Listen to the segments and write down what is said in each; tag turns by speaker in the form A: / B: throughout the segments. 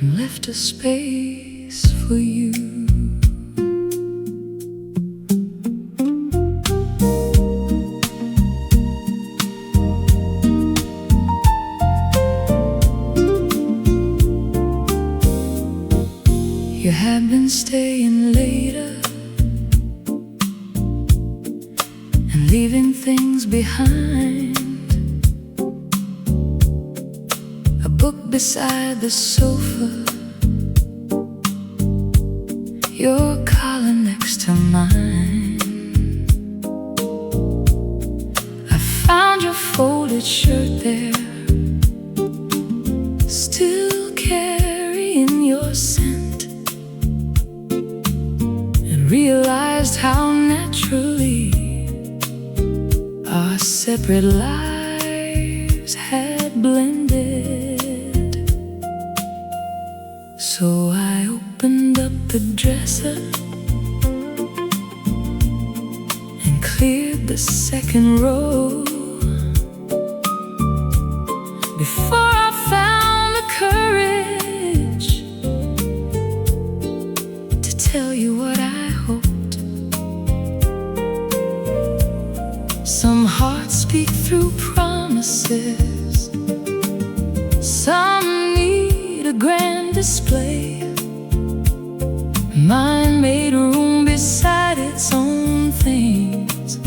A: and left a space for you. You have been staying later and leaving things behind. A book beside the sofa, your collar next to mine. I found your folded shirt there, still carrying your scent, and realized how naturally our separate lives had blended. So I opened up the dresser and cleared the second row before I found the courage to tell you what I hoped. Some hearts speak through promises, some need a grand display. Mine made room beside its own things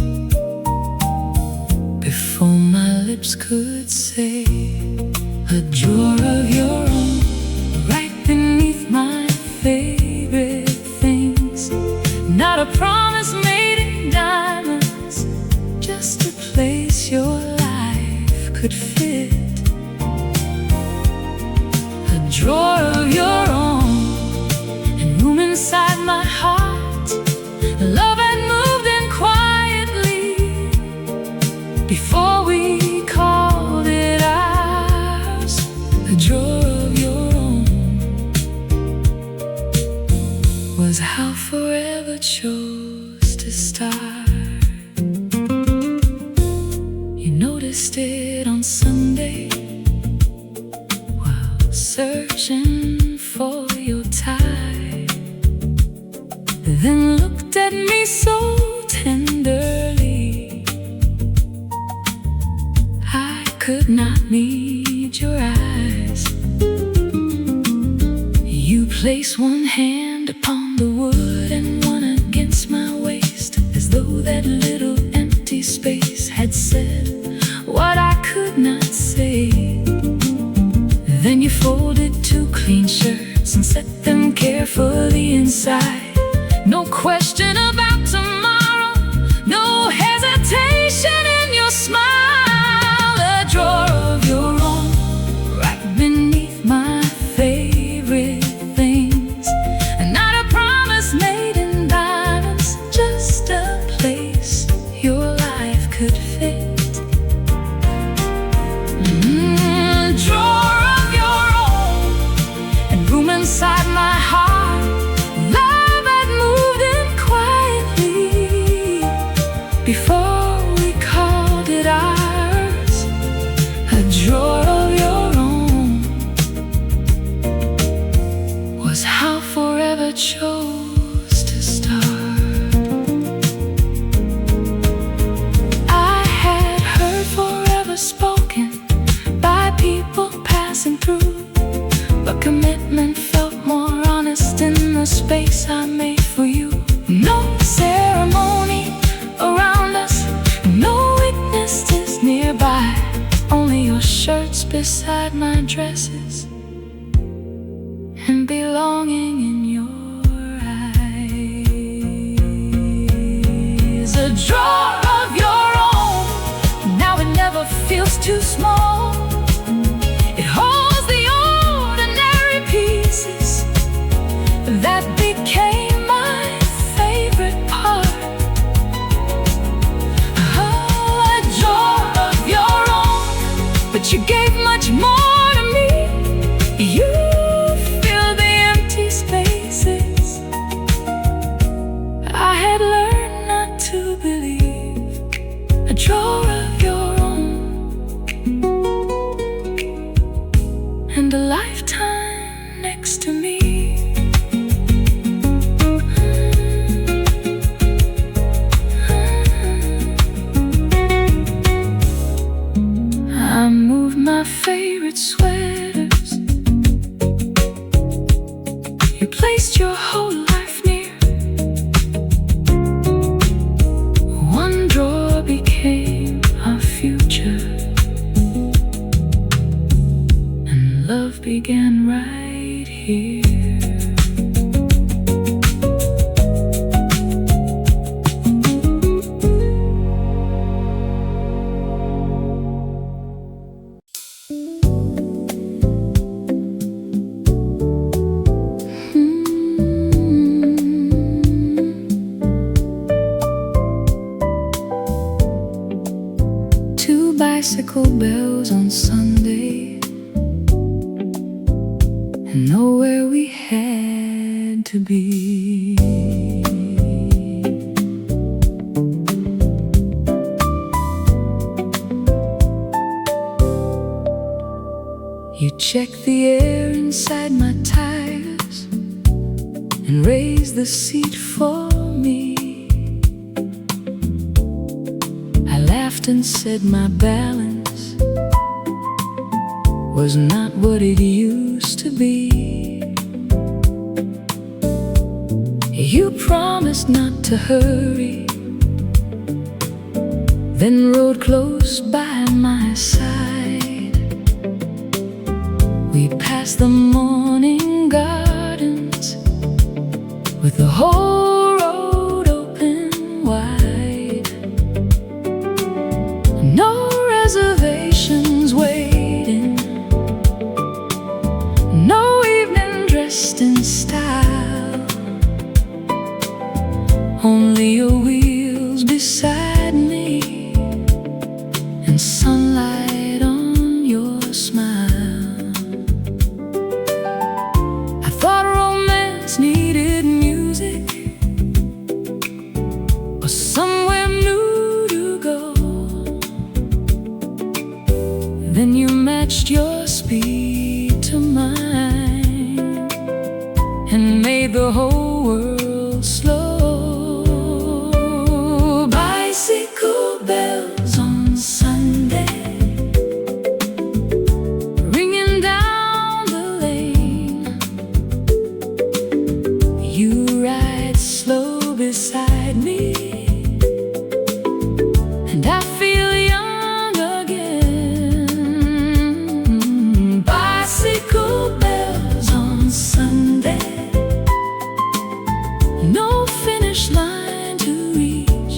A: before my lips could say. A drawer of your own right beneath my favorite things. Not a promise made in diamonds, just a place your life could fit. A drawer of your own and room inside my heart. Love had moved in quietly before we called it ours. A drawer of your own was how forever chose to start. You noticed it on Sunday while searching for your tie, then looked at me so tenderly I could not meet your eyes. You placed one hand upon the wood and one against my waist, as though that little empty space had said what I could not say. Then you folded two clean shirts and set them carefully inside. No question about tomorrow, no hesitation in your smile. A drawer of your own right beneath my favorite things. And not a promise made in diamonds, just a place your life could fit. Drawer of your own and room inside my heart. Love had moved in quietly before we called it ours. A drawer of your own was how forever chose to start. I had heard forever spoken by people passing through, but commitment felt more honest in the space I made for you. No ceremony around us, no witnesses nearby, only your shirts beside my dresses and belonging in your eyes. A drawer of your own, now it never feels too small. It holds the ordinary pieces that became my favorite part. Oh, a drawer of your own, but you gave much more to me. You filled the empty spaces. I had learned not to believe. A drawer of your own and a lifetime next to me. I moved my favorite sweaters. You placed your whole life near. One drawer became our future, and love began right here. Two bicycle bells on Sunday, and nowhere we had to be. You checked the air inside my tires and raised the seat for me. I laughed and said my balance was not what it used to be. You promised not to hurry, then rode close by my side. We passed the morning gardens with the whole road open wide. No reservations waiting, no evening dressed in style, only your wheels beside me and sunlight on your smile. I thought romance needed music or somewhere new to go. Then you matched your speed to mine and made the whole world slow. Bicycle bells on Sunday, ringing down the lane. You ride slow beside me, and I feel young again. Bicycle bells on Sunday, no finish line to reach.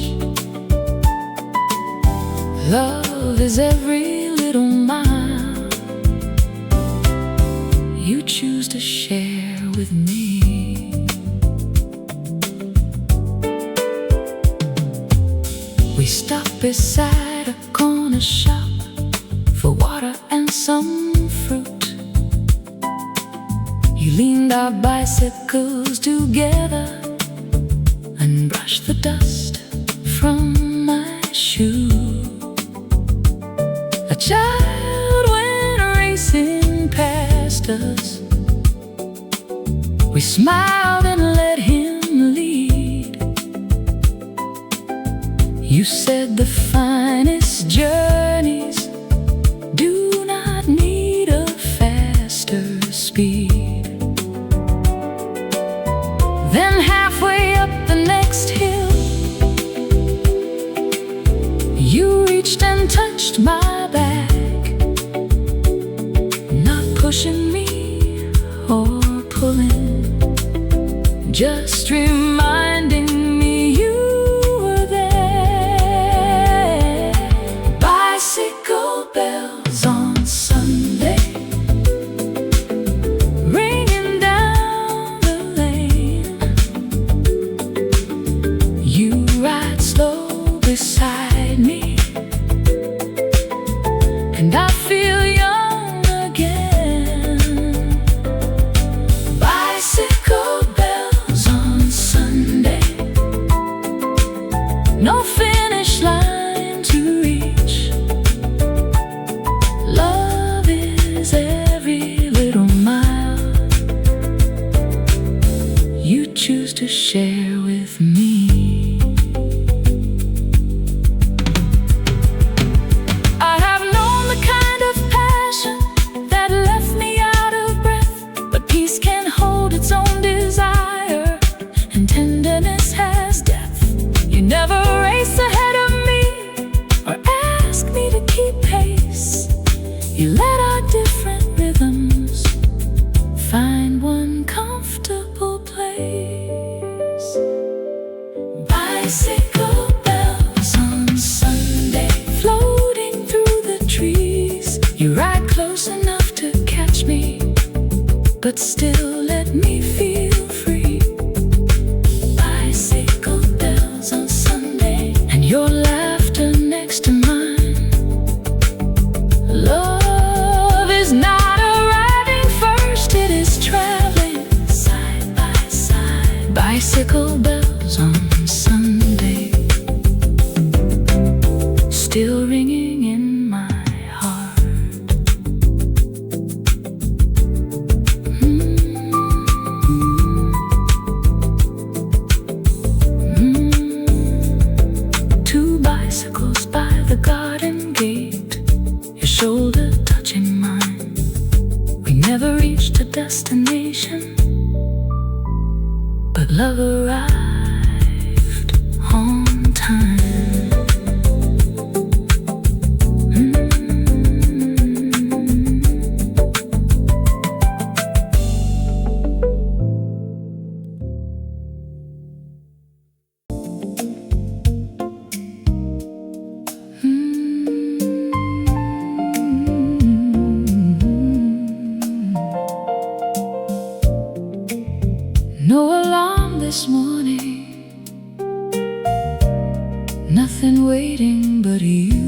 A: Love is every little mile you choose to share with me. We stopped beside a corner shop for water and some fruit. You leaned our bicycles together and brushed the dust from my shoe. A child went racing past us. We smiled and let him lead. You said the finest journeys do not need a faster speed. Then halfway up the next hill, you reached and touched my back, not pushing me or pulling, just reminding me you were there. Bicycle bells on Sunday, ringing down the lane. You ride slow beside me, and I feel young again. Bicycle bells on Sunday. choose to share with me. I have known the kind of passion that left me out of breath, but peace can hold its own desire, and tenderness has depth. You never race ahead of me or ask me to keep pace. You let our different rhythms find one comfortable place. Bicycle bells on Sunday, floating through the trees. You ride close enough to catch me, but still let me feel free. Bicycle bells on Sunday, and your laughter next to mine. Love is not arriving first, it is traveling side by side. Bicycle bells on Sunday, still ringing in my heart. Two bicycles by the garden gate, your shoulder touching mine. We never reached a destination, but love arrived on time. No alarm this morning, nothing waiting but you.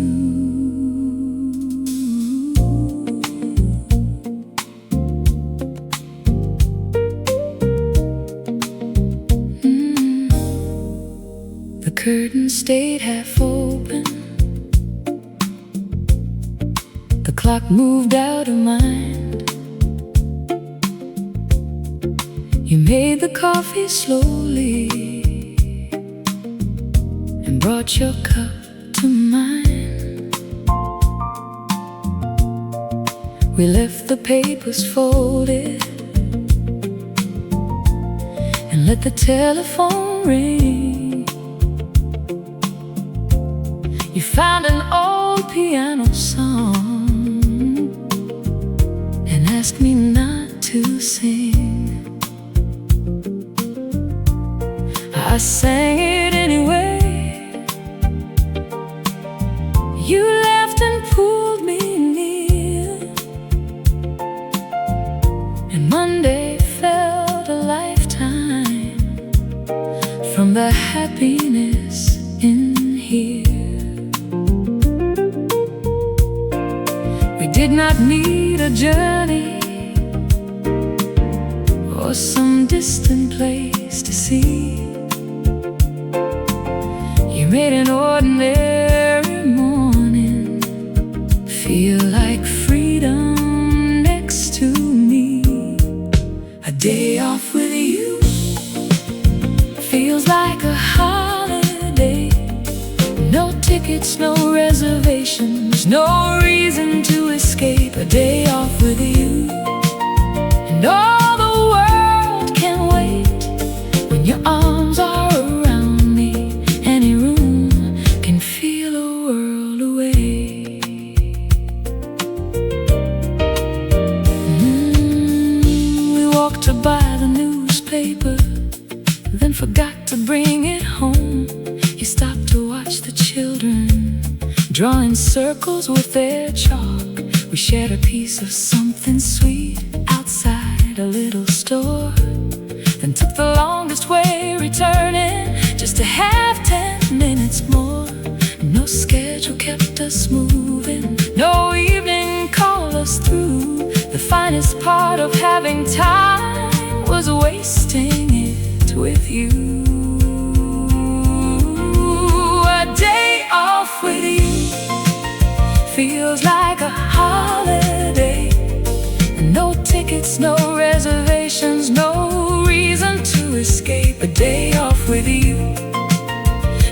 A: The curtain stayed half open, the clock moved out of mind. You made the coffee slowly and brought your cup to mine. We left the papers folded and let the telephone ring. You found an old piano song and asked me not to sing. I sang it anyway. You laughed and pulled me near, and Monday felt a lifetime from the happiness in here. We did not need a journey or some distant place to see. You made an ordinary morning feel like freedom next to me. A day off with you feels like a holiday. No tickets, no reservations, no reason to escape. A day off with you, and all the world can wait when your arms are around me. Any room can feel a world away. We walked to buy the newspaper, then forgot to bring it home. You stopped to watch the children drawing circles with their chalk. We shared a piece of something sweet outside a little store, then took the longest way returning just to have 10 minutes more. No schedule kept us moving, no evening called us through. The finest part of having time was wasting it with you. A day off with you feels like a holiday. No tickets, no reservations, no reason to escape. a day off with you.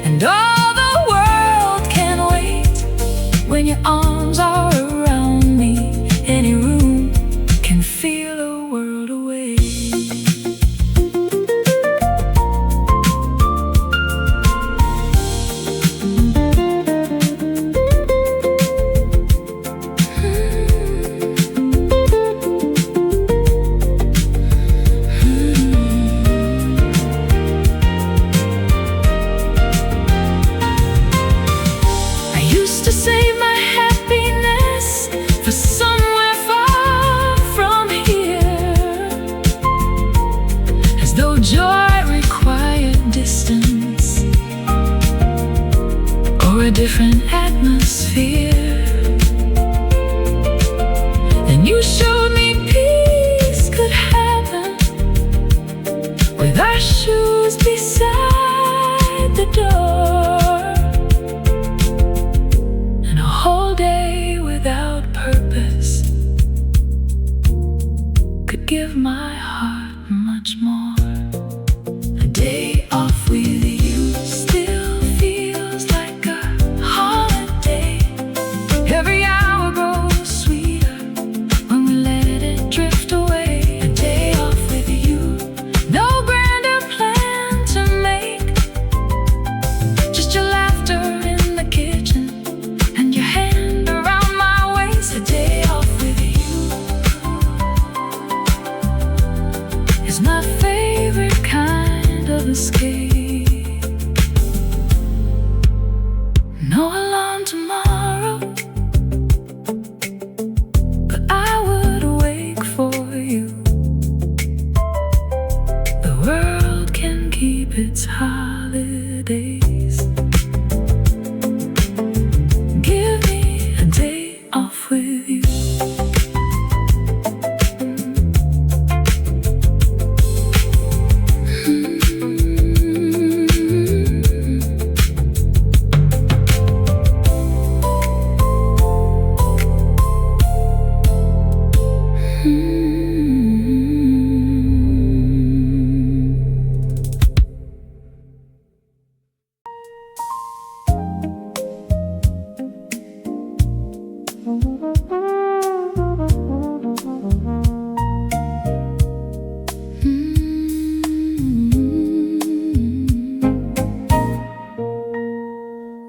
A: And all the world can wait when your arms are around me. Any room can feel a world away. To save my happiness for somewhere far from here, as though joy required distance or a different atmosphere. Then you showed me peace could happen with our shoes beside the door. Give my heart much more. A day off with you still feels like a holiday. Every hour grows sweeter when we let it drift away. A day off with you, no grander plan to make, just your laughter in the kitchen and your hand around my waist. A day off with you is my favorite kind of escape. No alarm tomorrow, but I would wake for you. The world can keep its holidays. Give me a day off with you.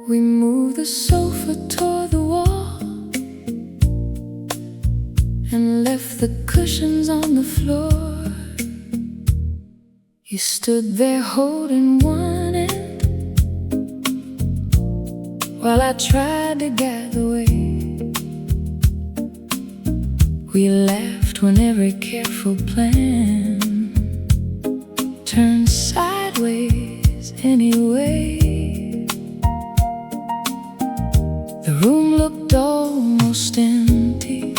A: We moved the sofa toward the wall and left the cushions on the floor. You stood there holding one end while I tried to gather weight. We laughed when every careful plan turned sideways anyway. The room looked almost empty,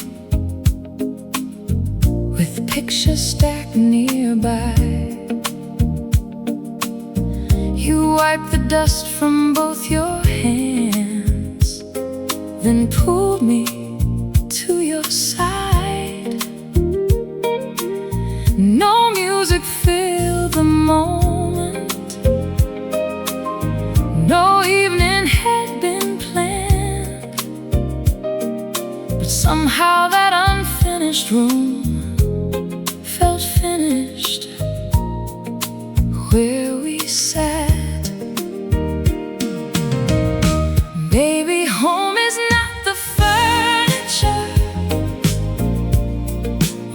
A: with pictures stacked nearby. You wiped the dust from both your hands, then pulled me to your side. No music filled the moment, no evening had been planned, but somehow that unfinished room felt finished where we sat. Baby, home is not the furniture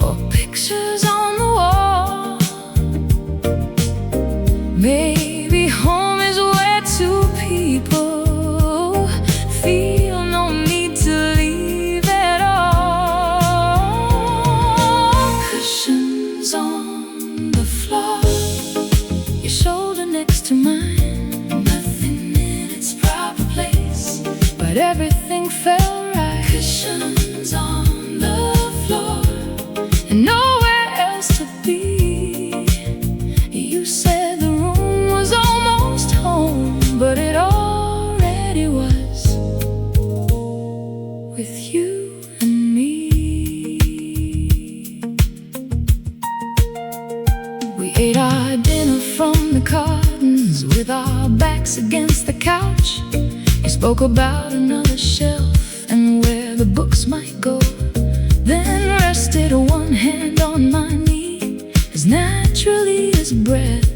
A: or pictures on the wall. Maybe home is where two people feel no need to leave at all. Cushions on the floor, your shoulder next to mine, nothing in its proper place, but everything felt right. Cushions on the floor and nowhere else to be. You said the room was almost home, but it already was, with you and me. We ate our dinner from the curtains with our backs against the couch. He spoke about another shelf and where the books might go, then rested one hand on my knee as naturally as breath,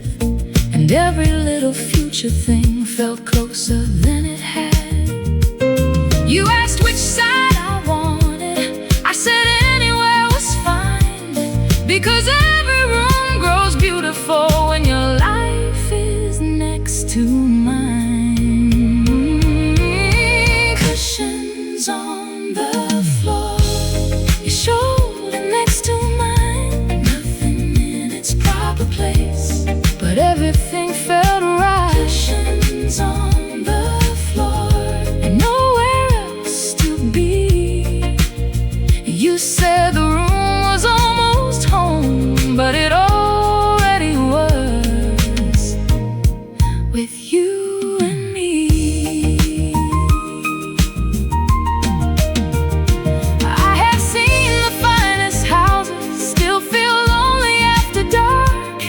A: and every little future thing felt closer than it had. You asked which side I wanted, I said anywhere was fine, because every room grows beautiful when your life is next to mine. Cushions on the floor, your shoulder next to mine, nothing in its proper place, but everything felt right. Cushions on the floor and nowhere else to be. You said the room was almost home, but it already was with you and me. I have seen the finest houses still feel lonely after dark,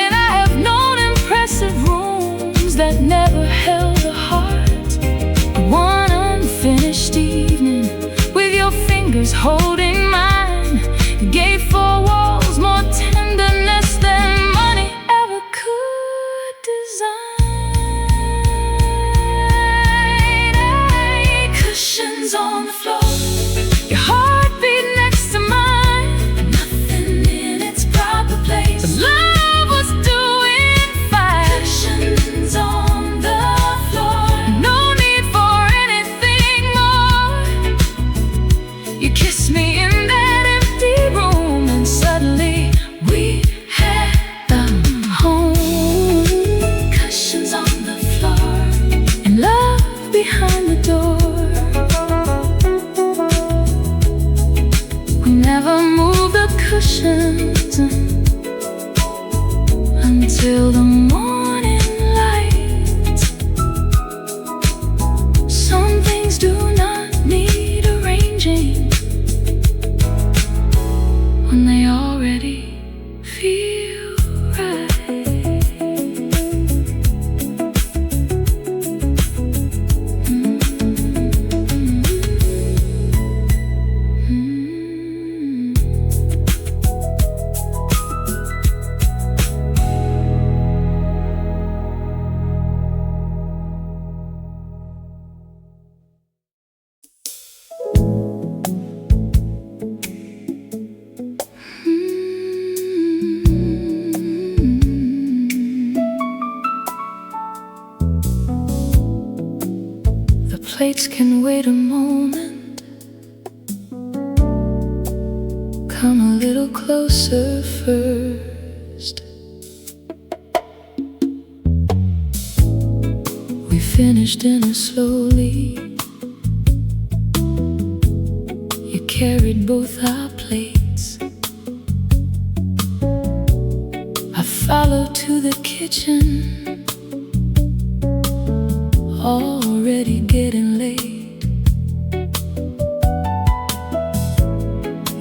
A: and I have known impressive rooms that never held a heart. One unfinished evening with your fingers holding mine gave four walls more tenderness than money ever could design. Cushions on the floor, your heartbeat next to mine, nothing in its proper place, but love was doing fine. Cushions on the floor, no need for anything more. You kissed me in that empty room, and suddenly we had a home. Cushions on the floor and love behind the door. We never moved the cushions until the morning light. Some things do not need arranging when they already feel right. The plates can wait a moment. Come a little closer first. We finished dinner slowly. You carried both our plates. I followed to the kitchen, already getting late.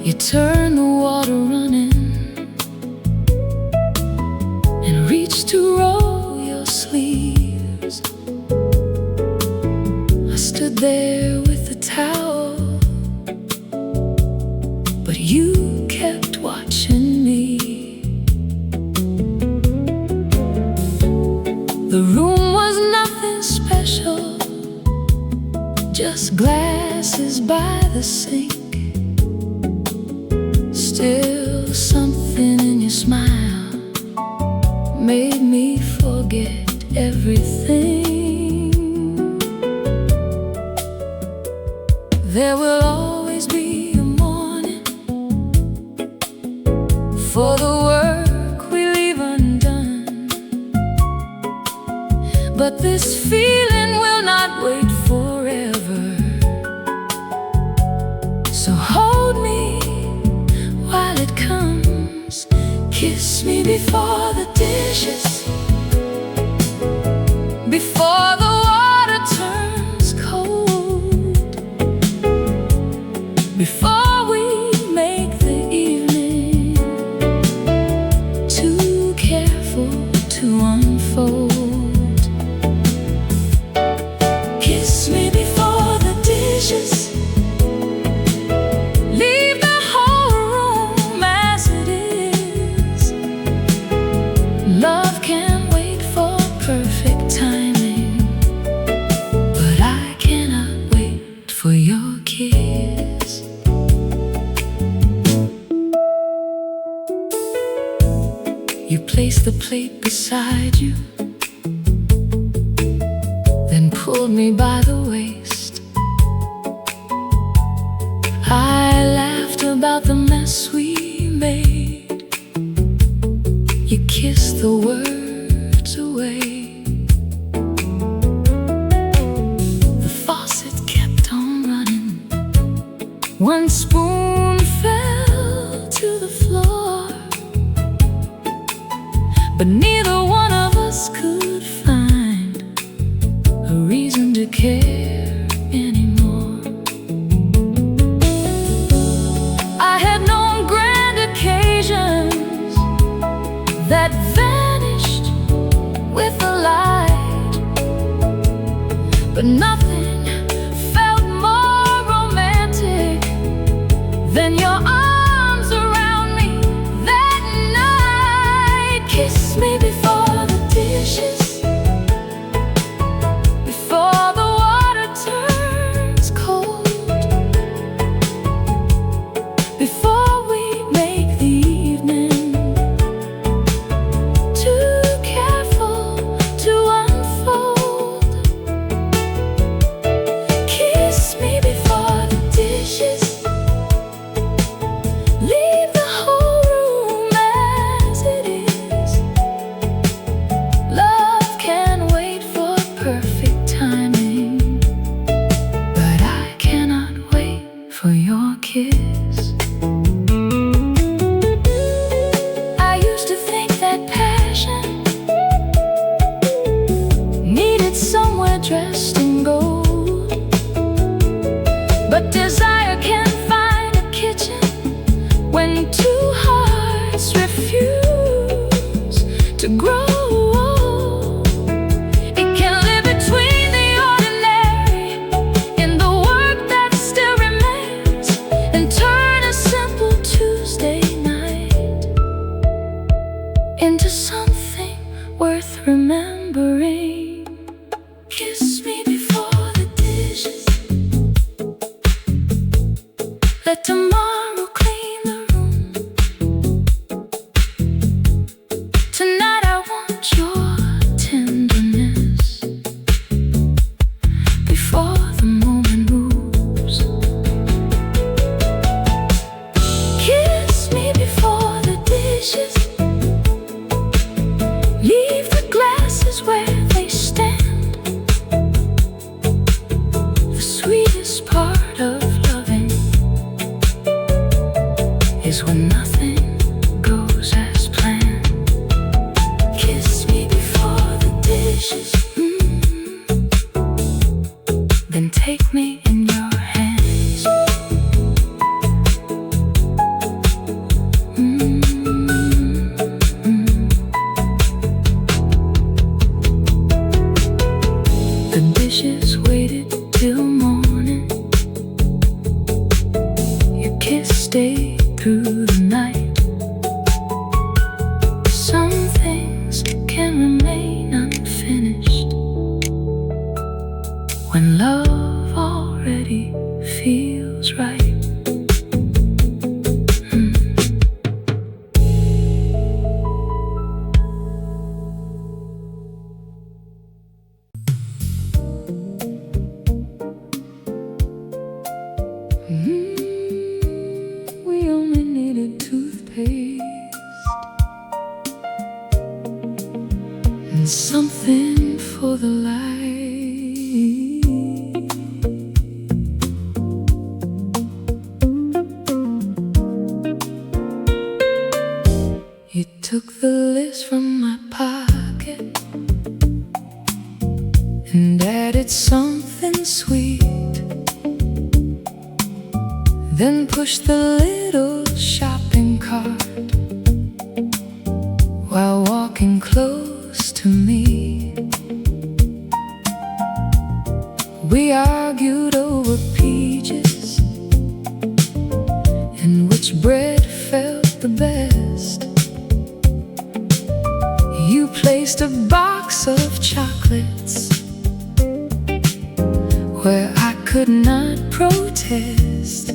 A: You turned the water running and reached to roll your sleeves. I stood there with the towel, but you kept watching me. The room was nothing special, just glasses by the sink. Still, something in your smile made me forget everything. There will always be a morning for the work we leave undone, but this feeling will not wait forever. So hold me while it comes, kiss me before the dishes, before the water turns cold, before we make the evening too careful to You placed the plate beside you, then pulled me by the waist. I laughed about the mess we made. You kissed the words away. The faucet kept on running. One spoon fell to the floor, but neither one of us could find a reason to care anymore. I had known grand occasions that vanished with the light, but nothing felt more romantic than your arms around me that night. Kiss me before the dishes, before the water turns cold, before we make the evening too careful to unfold. Kiss me before the dishes, leave the whole room as it is. Love can wait for perfect timing, but I cannot wait for your kiss. I used to think that passion needed somewhere dressed in gold, but desire can't find a kitchen when two hearts refuse to grow old. It can live between the ordinary in the work that still remains, and turn a simple Tuesday night into something worth remembering. Kiss me before the dishes, let tomorrow clean the room. Tonight I want your tenderness before the moment moves. Kiss me before the dishes, leave the glasses where they stand. The sweetest part of loving is when nothing goes as planned. Kiss me before the dishes, then take me in your hands. The dishes waited till morning. Your kiss stayed through the night. Some things can remain unfinished when love already feels right. We only needed toothpaste and something for the light. You took the list from my pocket and added something sweet, then pushed the little shopping cart while walking close to me. We argued over peaches and which bread felt the best. You placed a box of chocolates where I could not protest.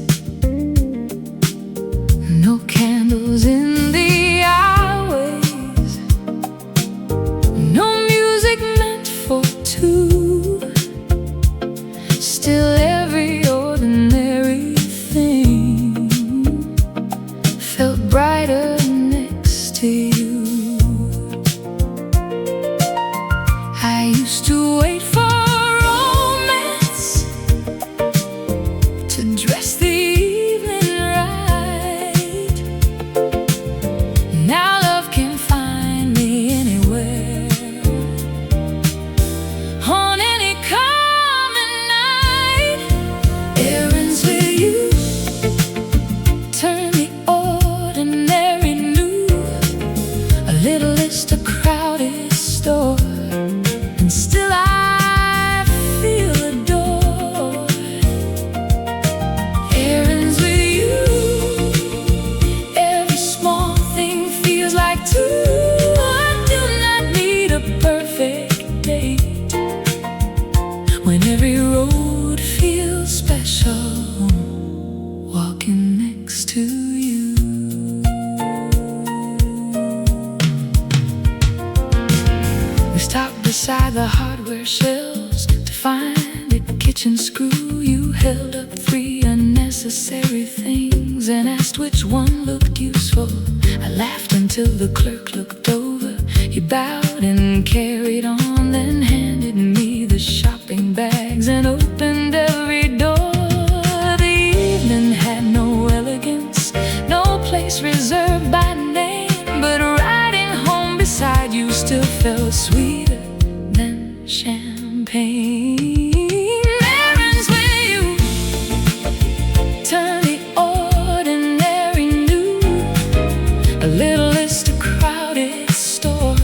A: No candles in the aisleways, too. I do not need a perfect date when every road feels special, walking next to you. We stopped beside the hardware shelves to find a kitchen screw. You held up 3 unnecessary things and asked which one looked useful. I laughed until the clerk looked over. He bowed and carried on, then handed me the shopping bags and opened every door. The evening had no elegance, no place reserved by name, but riding home beside you still felt sweeter than champagne. Errands with you turn the ordinary new. A little list, a crowded store,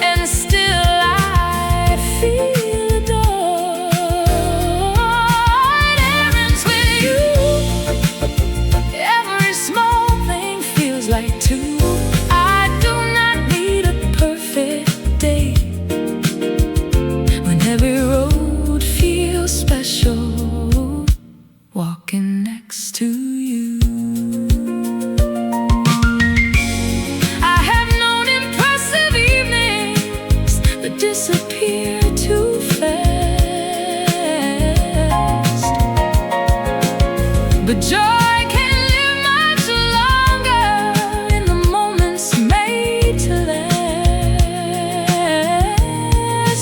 A: and still I feel adored. Errands with you, every small thing feels like two. I do not need a perfect day when every road feels special, walking next to you. I have known impressive evenings that disappear too fast, but joy can live much longer in the moments made to last.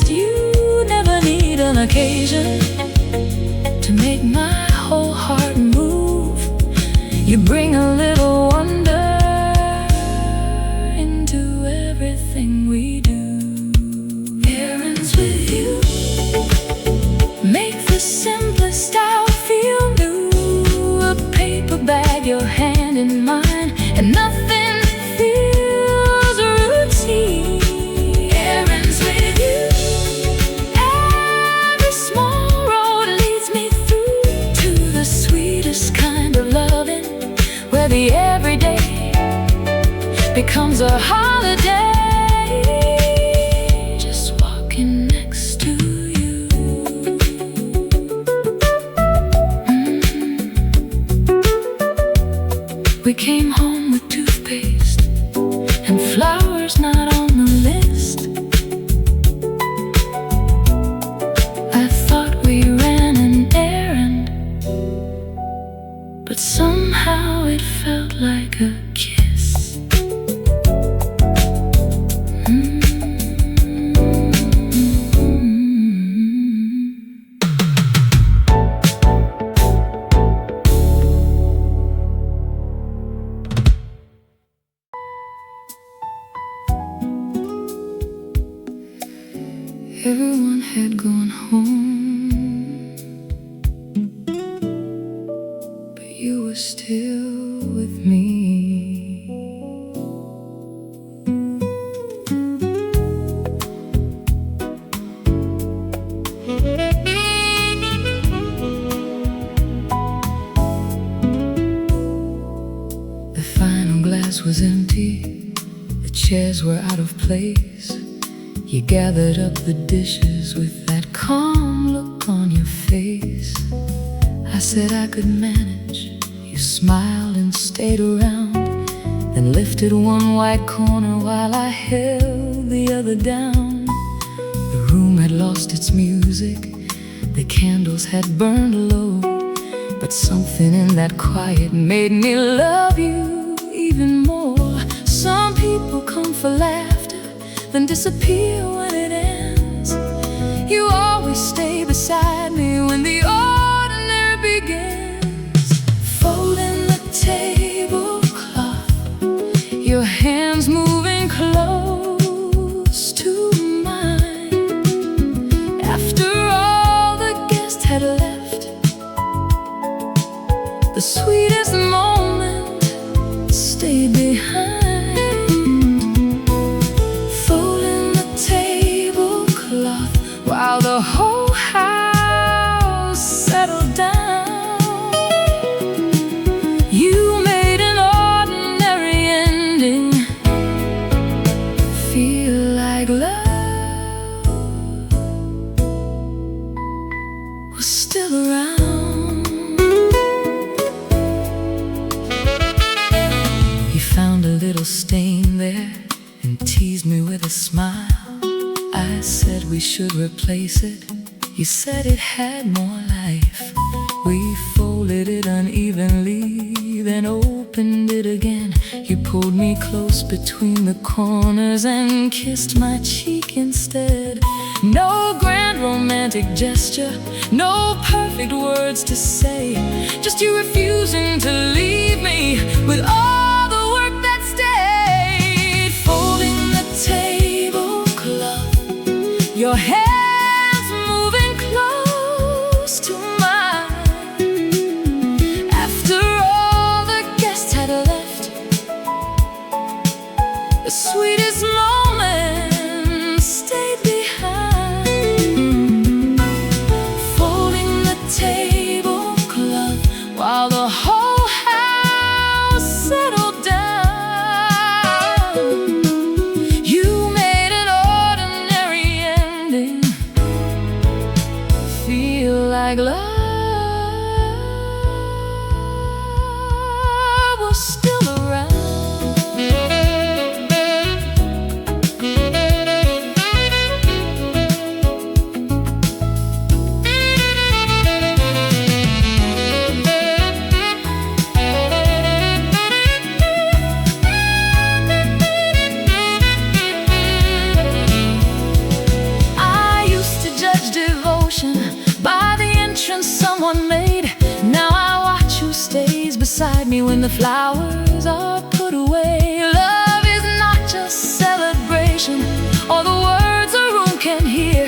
A: You never need an occasion to make my whole heart move. You bring a little wonder into everything we do. Errands with you make the simplest hour feel new. A paper bag, your hand in mine, and nothing feels routine. Errands with you, every small road leads me through to the sweetest kind of loving, where the everyday becomes a holiday, just walking next to you. We came home with toothpaste and flowers not on the list. I thought we ran an errand, but somehow it felt like a kiss. Everyone had gone home, but you were still with me. The final glass was empty, the chairs were out of place. You gathered up the dishes with that calm look on your face. I said I could manage. You smiled and stayed around, then lifted one white corner while I held the other down. The room had lost its music, the candles had burned low, but something in that quiet made me love you even more. Some people come for laughter, then disappear when it ends. You always stay beside me when the ordinary begins. Folding the tablecloth, your hands moving close to mine. After all the guests had left, the sweetest moment stayed behind. While the whole house settled down, you made an ordinary ending feel like love was still around. He found a little stain there and teased me with a smile. I said we should replace it. He said it had more life. We folded it unevenly, then opened it again. You pulled me close between the corners and kissed my cheek instead. No grand romantic gesture, no perfect words to say, just you refusing to leave me with all the work that stayed. Folding the tablecloth, your hands moving close to mine. After all the guests had left, the sweetest moments stayed behind. Folding the tablecloth while the whole house settled down. You made an ordinary ending feel like love was still around. I used to judge devotion by the entrance someone made. Now I watch who stays beside me when the flowers are put away. Love is not just celebration or the words a room can hear.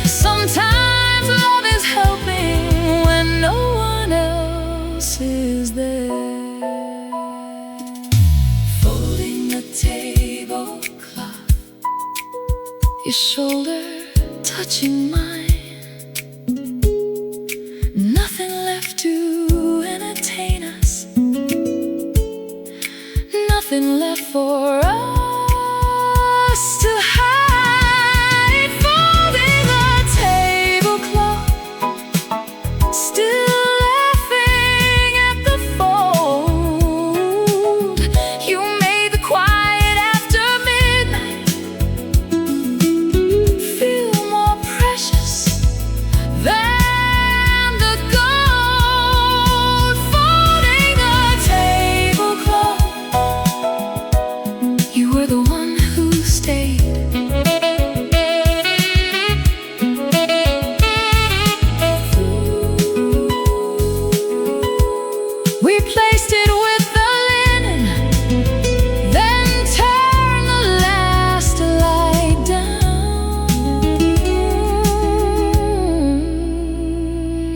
A: Sometimes love is helping when no one else is there. Folding the tablecloth, your shoulder touching mine. Nothing left to entertain us, nothing left for us to hide. Folding the tablecloth, still laughing at the fold. You made the quiet after midnight feel more precious than the gold. Folding the tablecloth, you were the one who stayed. We placed it with the linen, then turned the last light down.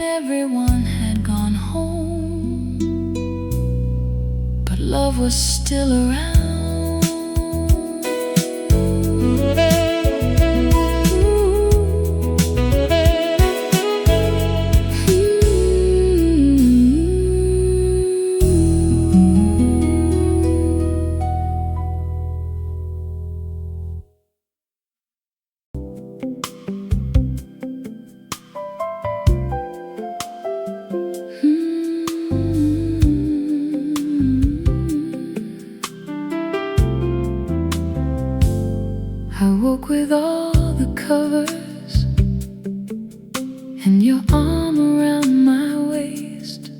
A: Everyone had gone home, but love was still around. I woke with all the covers and your arm around my waist.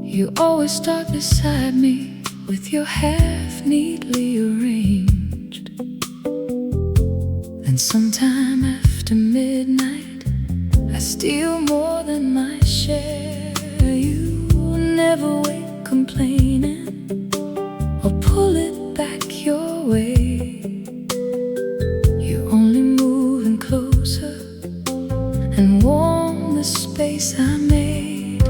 A: You always start beside me with your half neatly arranged. Then sometime after midnight, I steal more than my share. You never wake complaining or pull it back your way. You're only moving closer and warm the space I made.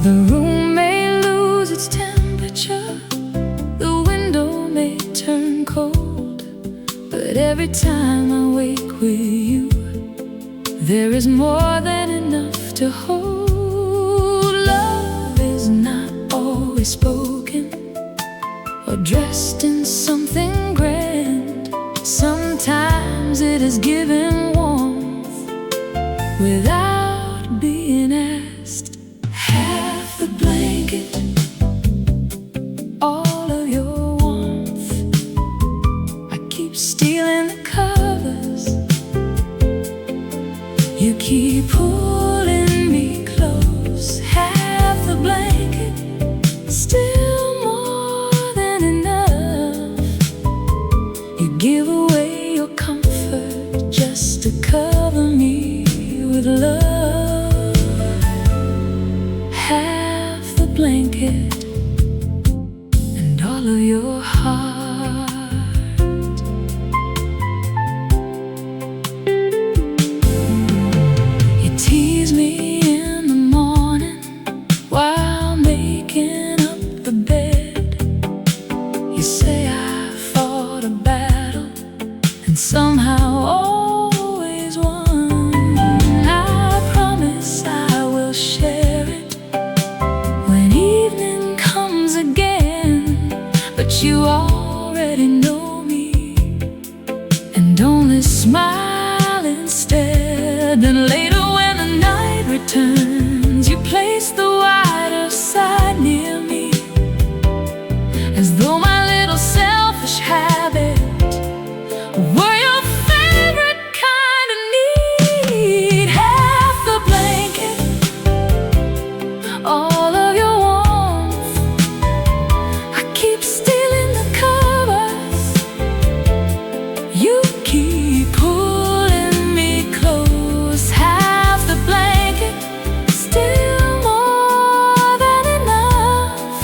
A: The room may lose its temperature, the window may turn cold, but every time I wake with you, there is more than enough to hold. Love is not always spoken, or dressed in something grand. Sometimes it is giving warmth without being asked. Half the blanket, all of your warmth. I keep stealing the covers, you keep pulling me close. Half the blanket, still more than enough. You give away your comfort just to cover me with love. Half the blanket and all of your heart. You tease me in the morning while making up the bed. You say I fought a battle and somehow always won. I promise I will share it when evening comes again. But you already know me and only smile instead. Then later when the night returns, you place the wider side near me, as though my little selfish habit were your favorite kind of need. Half the blanket, all of your warmth. I keep stealing the covers, you keep pulling me close. Half the blanket, still more than enough.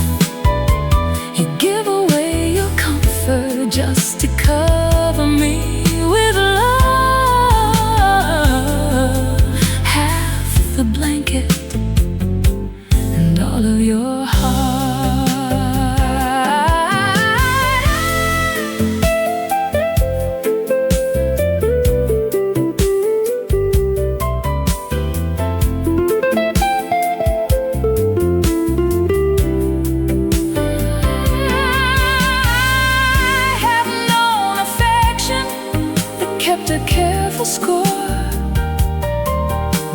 A: You give away your comfort just to cover me with love. Half the blanket and all of your heart. I have known affection that kept a careful score,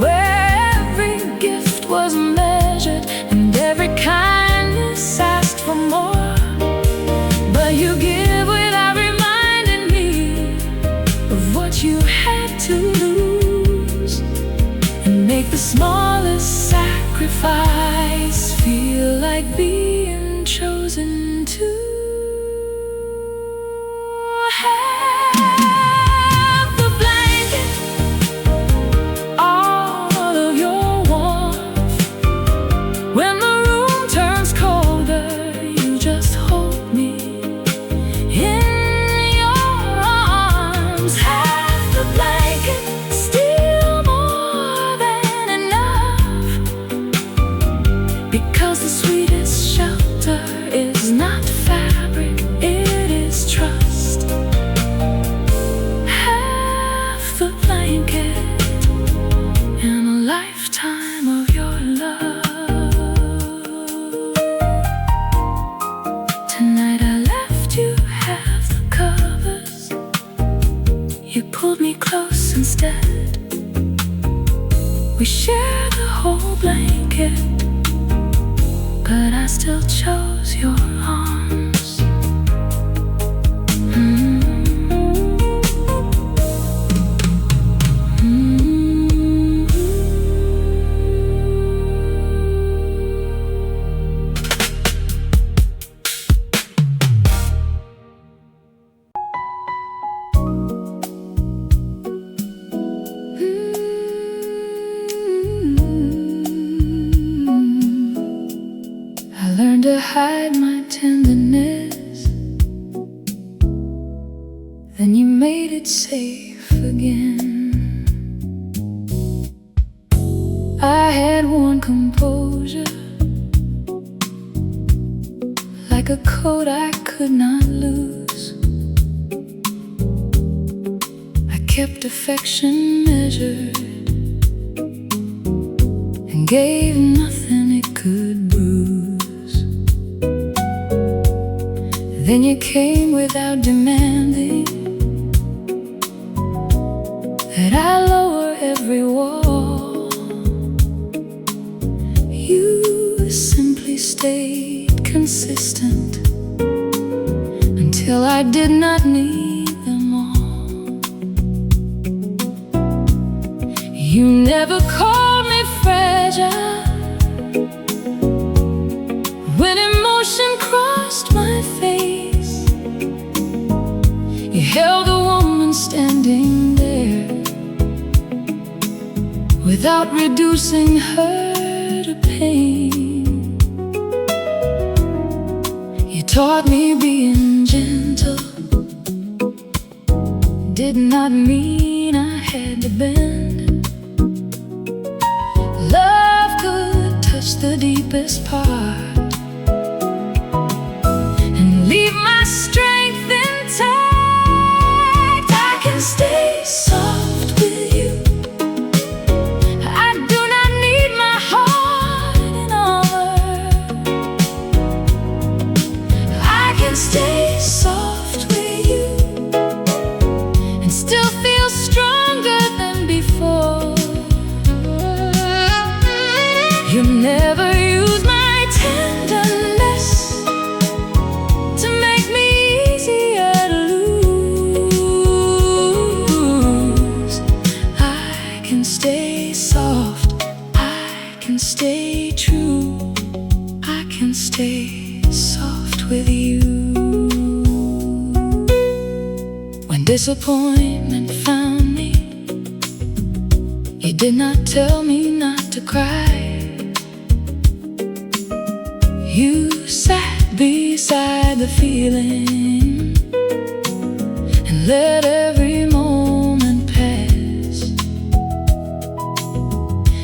A: where every gift was measured and every kindness asked for more. But you give without reminding me of what you had to lose, and make the smallest sacrifice feel like being chosen to. Half the blanket, all of your warmth. When the room turns colder, you just hold me in your arms. Half the blanket, still more than enough. Because the sweetest shelter is not fabric, it is trust. Half the blanket and a lifetime of your love. Tonight I left you half the covers, you pulled me close instead. We shared the whole blanket, but I still chose your arms. I learned to hide my tenderness, then you made it safe again. I had worn composure like a coat I could not lose. I kept affection measured and gave nothing it could bruise. Then you came without demanding that I lower every wall. You simply stayed consistent until I did not need them all. You never called me fragile when emotion crossed my face. You held a woman standing there without reducing her to pain. You taught me being gentle did not mean I had to bend. Love could touch the deepest part and leave my strength intact. I can stay soft with you. I do not need my heart in armor. I can stay soft with you and still feel stronger than before. You never use my tenderness to make me easier to lose. I can stay soft, I can stay true, I can stay soft with you. When disappointment found me, you did not tell me not to cry. You sat beside the feeling and let every moment pass.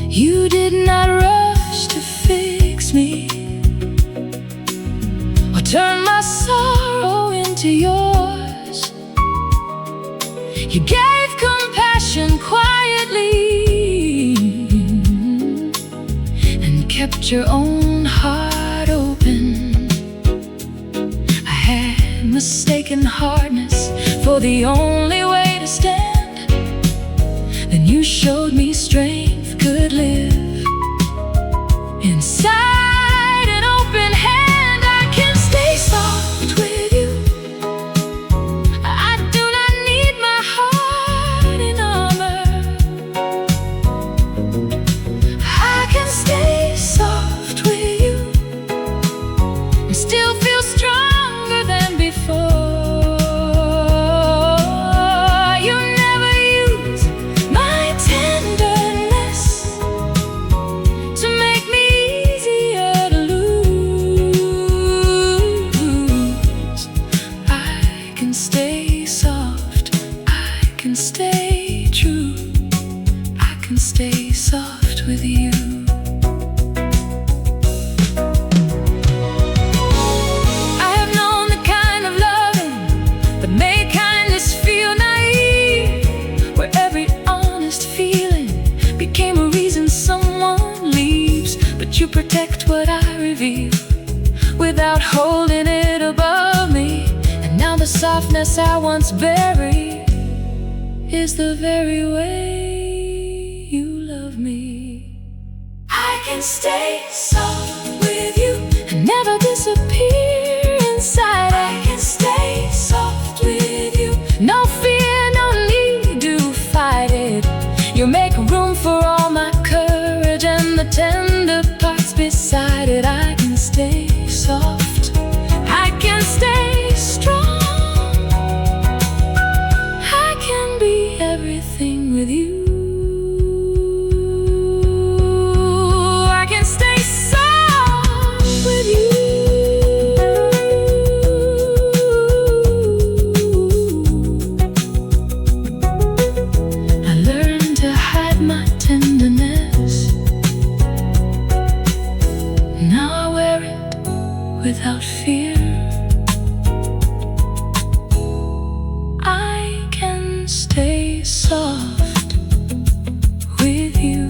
A: You did not rush to fix me or turn my sorrow into yours. You gave compassion quietly and kept your own heart open. I had mistaken hardness for the only way to stand. Then you showed me strength could live inside an open hand. I can stay soft with you. I do not need my heart in armor. I can stay soft with you and still feel stronger than before. You never use my tenderness to make me easier to lose. I can stay soft, I can stay true, I can stay soft with you. I have known the kind of loving that made kindness feel naive, where every honest feeling became a reason someone leaves. But you protect what I reveal without holding it above me. And now the softness I once buried is the very way you love me. I can stay soft with you and never disappear inside. I can stay soft with you. No fear, no need to fight it. You make room for all my courage and the tender parts beside it. I can stay soft, I can stay strong, I can be everything with you. I can stay soft with you. I learned to hide my tenderness. Now I wear it without fear. I can stay soft with you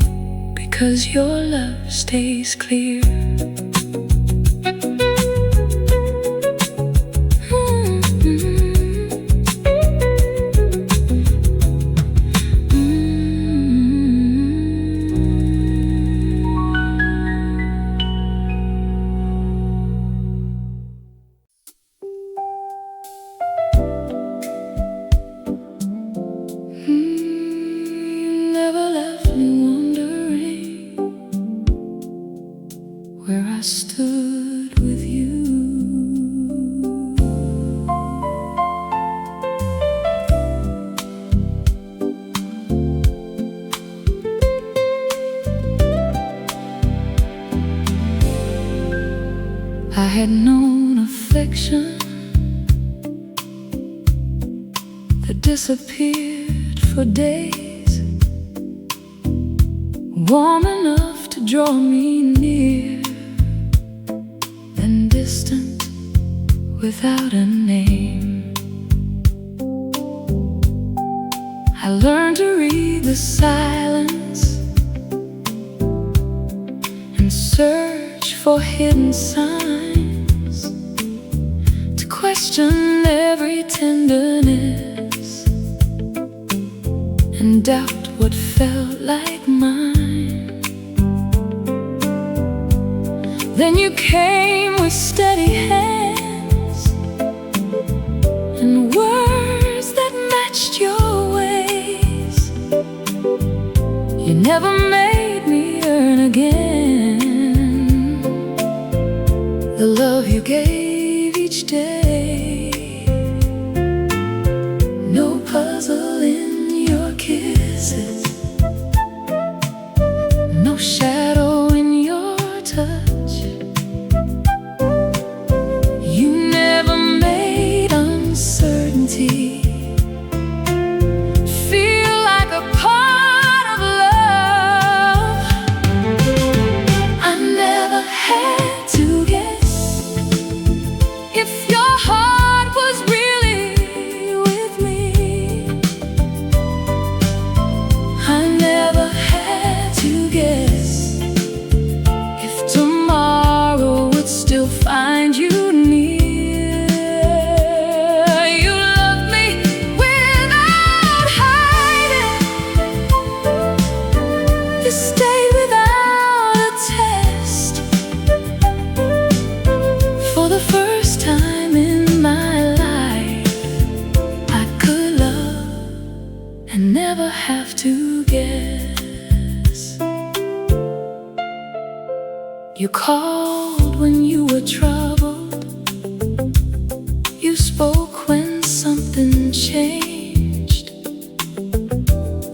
A: because your love stays clear. had known affection that disappeared for days, warm enough to draw me near, then distant without a name. I learned to read the silence and search for hidden signs, to question every tenderness and doubt what felt like mine. Then you came with steady hands and words that matched your ways. You never made me earn again the love you gave each day. No puzzle in your kisses, no shadow in your touch. You never made uncertainty feel like a part of love. I never had to guess if your heart was really with me. I never had to guess if tomorrow would still find you near. You loved me without hiding. You stayed without a test. For the first time in my life, I could love and never have to guess. You called when you were troubled. You spoke when something changed.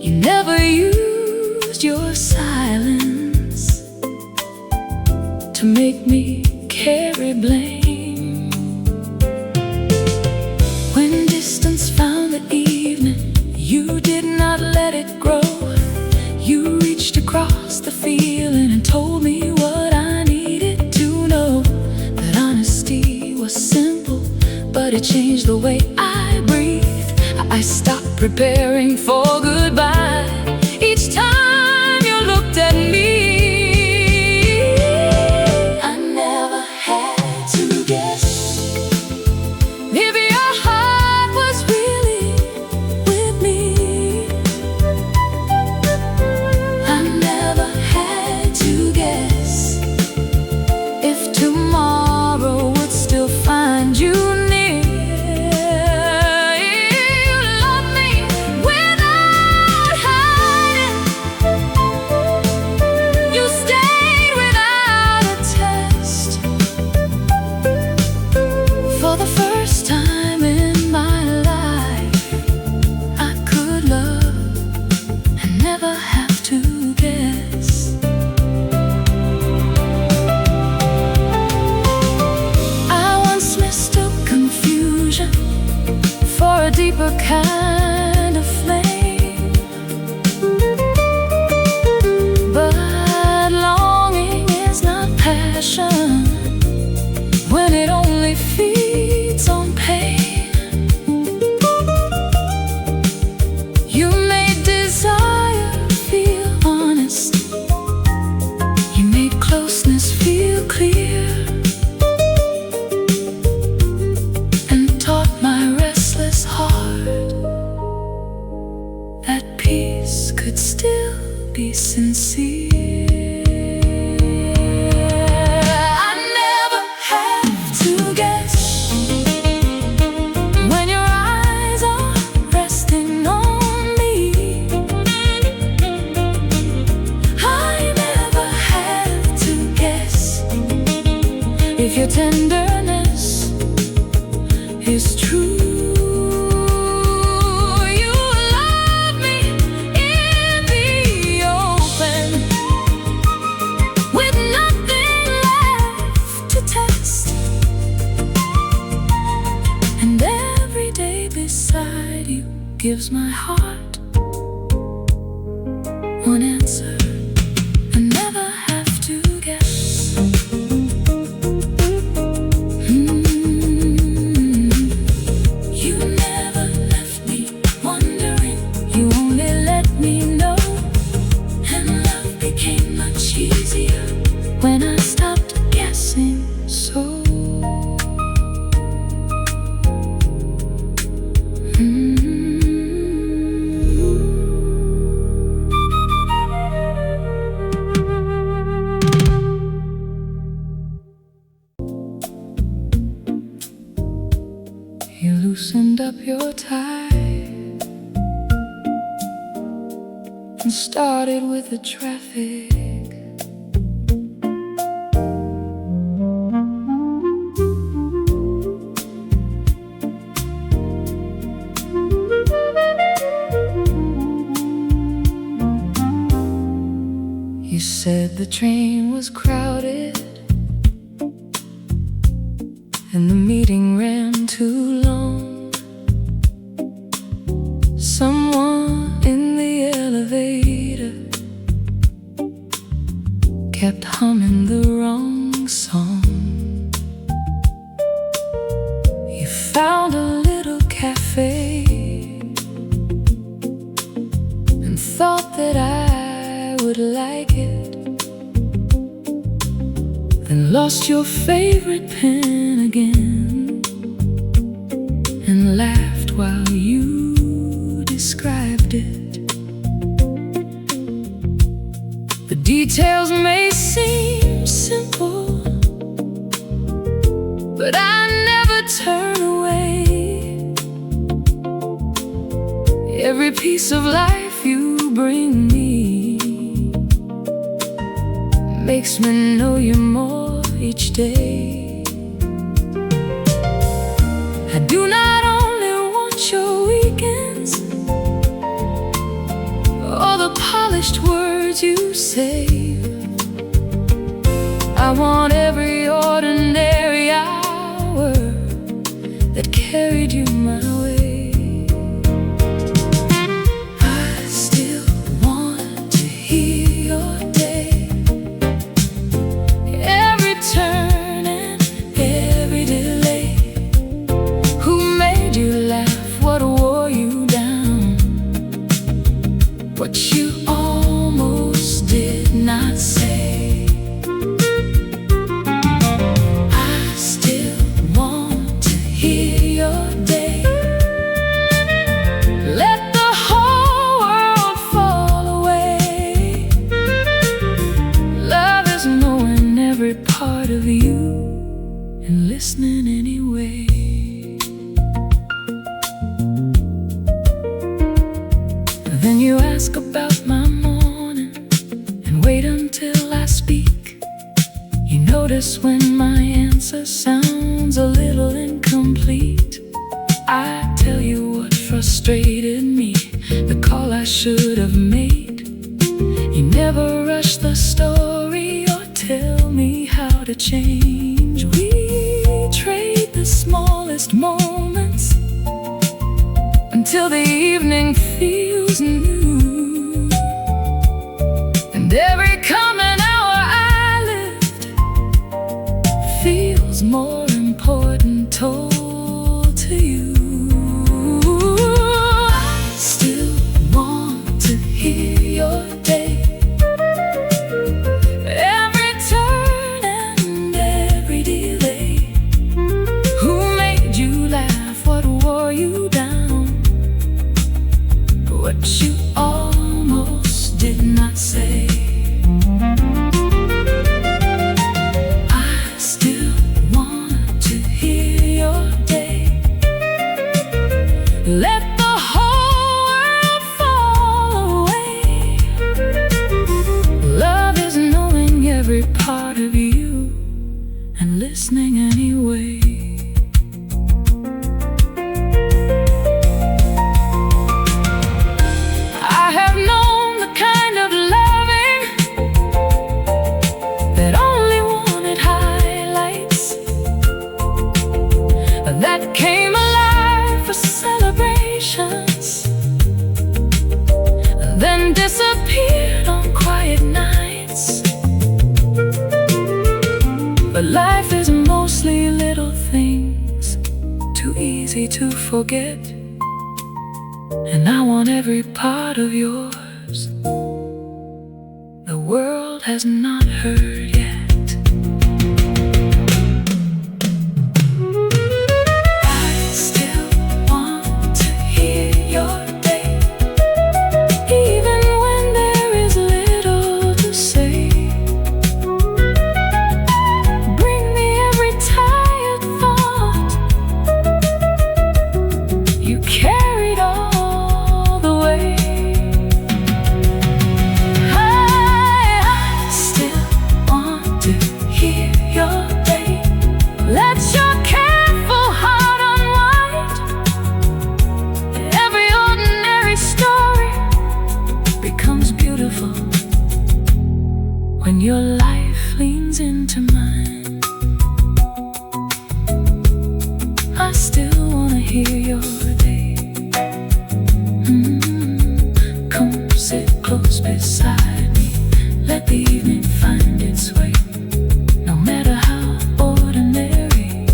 A: You never used your silence to make me carry blame. When distance found the evening, you did not let it grow. You reached across the feeling and told me what I needed to know. That honesty was simple, but it changed the way I breathed. I stopped preparing for goodbye each time you looked at me. I never had to guess if your heart was really with me. I never had to guess if tomorrow would still find you near. You loved me without hiding. You stayed without a test. For the first time in my life, I could love and never have to guess. I once mistook confusion for a deeper kind of flame, but longing is not passion when it only feeds on pain. You made desire feel honest. You made closeness feel clear, and taught my restless heart gives my heart one answer. I never have to guess. You never left me wondering. You only let me know. And love became much easier when I stopped guessing. So you loosened up your tie and started with the traffic. You said the train was crowded and the meeting ran too long. Someone in the elevator kept humming the wrong song. You found a little cafe and thought that I would like it, then lost your favorite pen again and laughed while you described it. The details may seem simple, but I never turn away. Every piece of life you bring me makes me know you more each day. I do not only want your weekends or the polished words you say. I want every ordinary hour that carried you my way. I still want to hear your day, every turn and every delay. Who made you laugh? What wore you down? What you almost did not say. I still want to hear your day. Let the whole world fall away. Love is knowing every part of you and listening anyway. Then you ask about my morning and wait until I speak. You notice when my answer sounds a little incomplete. I tell you what frustrated me, the call I should have made. You never rush the story or tell me how to change. We trade the smallest moments until the evening feels new, and every coming hour I lived feels more important told to you. I still want to hear your day, every turn and every delay. Who made you laugh? What wore you down? What you almost did not say. I still want to hear your day. Let the whole world fall away. Love is knowing every part of you and listening anyway. I have known the kind of loving that only wanted highlights, that came alive for celebrations Life is mostly little things, too easy to forget. And I want every part of yours the world has not heard yet. When your life leans into mine, I still wanna hear your day. Come sit close beside me, let the evening find its way. No matter how ordinary,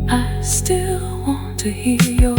A: I still want to hear your